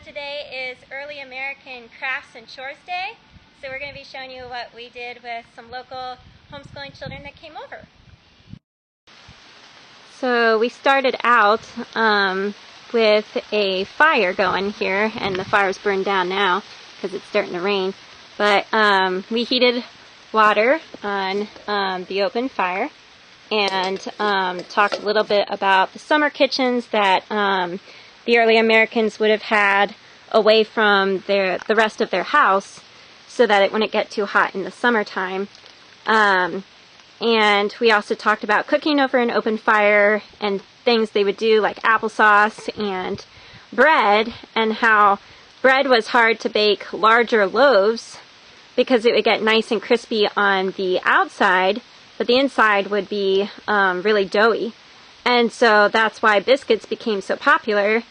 today is Early American Crafts and Chores Day. So we're going to be showing you what we did with some local homeschooling children that came over. So we started out with a fire going here, and the fire's burned down now because it's starting to rain. But we heated water on the open fire and talked a little bit about the summer kitchens that the early Americans would have had away from the rest of their house so that it wouldn't get too hot in the summertime. And we also talked about cooking over an open fire and things they would do like applesauce and bread, and how bread was hard to bake larger loaves because it would get nice and crispy on the outside, but the inside would be really doughy. And so that's why biscuits became so popular,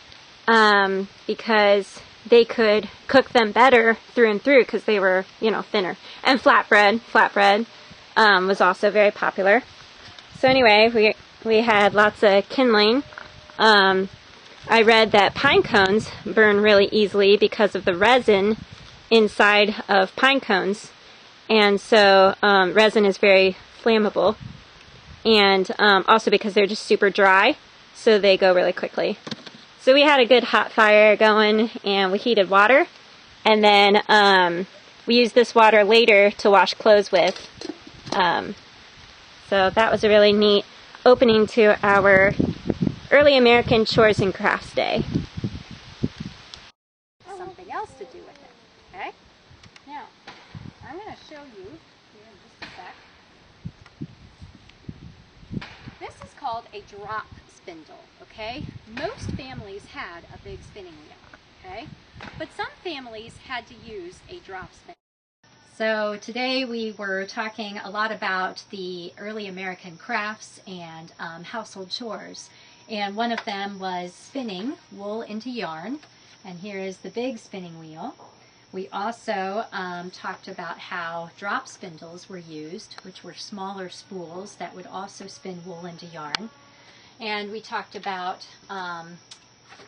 because they could cook them better through and through because they were, thinner. And flatbread was also very popular. So anyway, we had lots of kindling. I read that pine cones burn really easily because of the resin inside of pine cones. And so resin is very flammable. And also because they're just super dry, so they go really quickly. So we had a good hot fire going, and we heated water, and then we used this water later to wash clothes with. So that was a really neat opening to our Early American Chores and Crafts Day. Something else to do with it, okay? Now, I'm going to show you here in just a sec. This is called a drop spindle, okay? Most families had a big spinning wheel, okay? But some families had to use a drop spindle. So today we were talking a lot about the early American crafts and household chores. And one of them was spinning wool into yarn. And here is the big spinning wheel. We also talked about how drop spindles were used, which were smaller spools that would also spin wool into yarn. And we talked about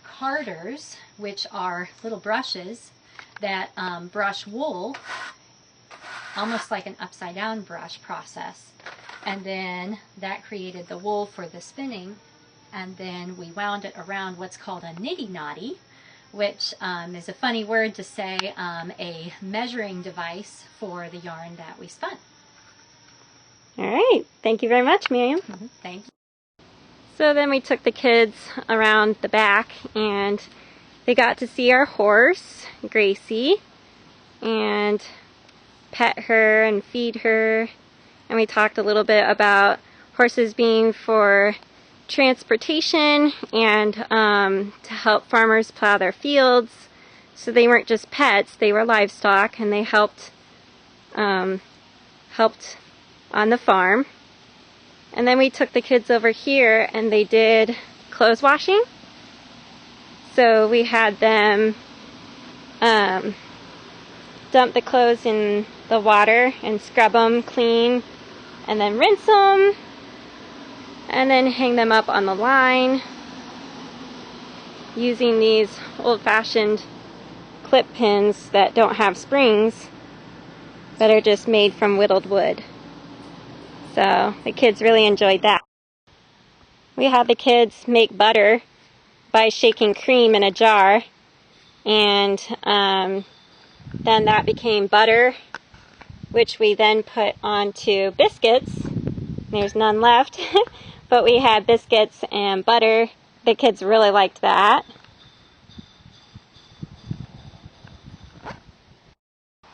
carders, which are little brushes that brush wool, almost like an upside down brush process. And then that created the wool for the spinning. And then we wound it around what's called a niddy-noddy, which is a funny word to say, a measuring device for the yarn that we spun. All right. Thank you very much, Miriam. Thank you. So then we took the kids around the back, and they got to see our horse, Gracie, and pet her and feed her. And we talked a little bit about horses being for transportation and to help farmers plow their fields. So they weren't just pets, they were livestock, and they helped on the farm. And then we took the kids over here and they did clothes washing. So we had them dump the clothes in the water and scrub them clean, and then rinse them, and then hang them up on the line using these old-fashioned clip pins that don't have springs, that are just made from whittled wood. So the kids really enjoyed that. We had the kids make butter by shaking cream in a jar, and then that became butter, which we then put onto biscuits. There's none left, but we had biscuits and butter. The kids really liked that.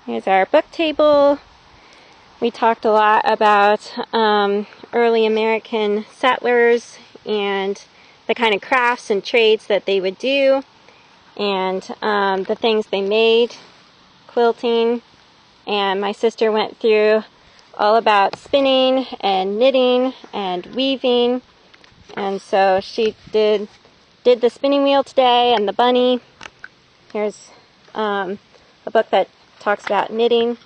Here's our book table. We talked a lot about early American settlers and the kind of crafts and trades that they would do, and the things they made, quilting. And my sister went through all about spinning and knitting and weaving. And so she did the spinning wheel today and the bunny. Here's a book that talks about knitting.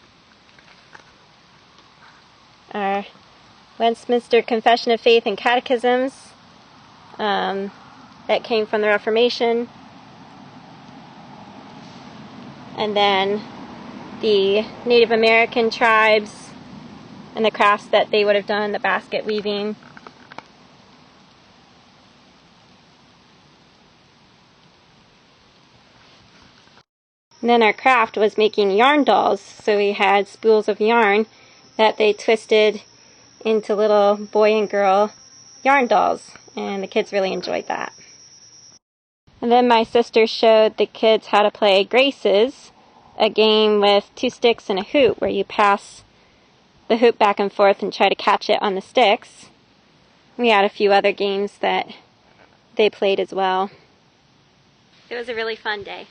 Our Westminster Confession of Faith and Catechisms that came from the Reformation. and then the Native American tribes and the crafts that they would have done, the basket weaving. And then our craft was making yarn dolls, so we had spools of yarn that they twisted into little boy and girl yarn dolls, and the kids really enjoyed that. And then my sister showed the kids how to play Graces, a game with 2 sticks and a hoop where you pass the hoop back and forth and try to catch it on the sticks. We had a few other games that they played as well. It was a really fun day.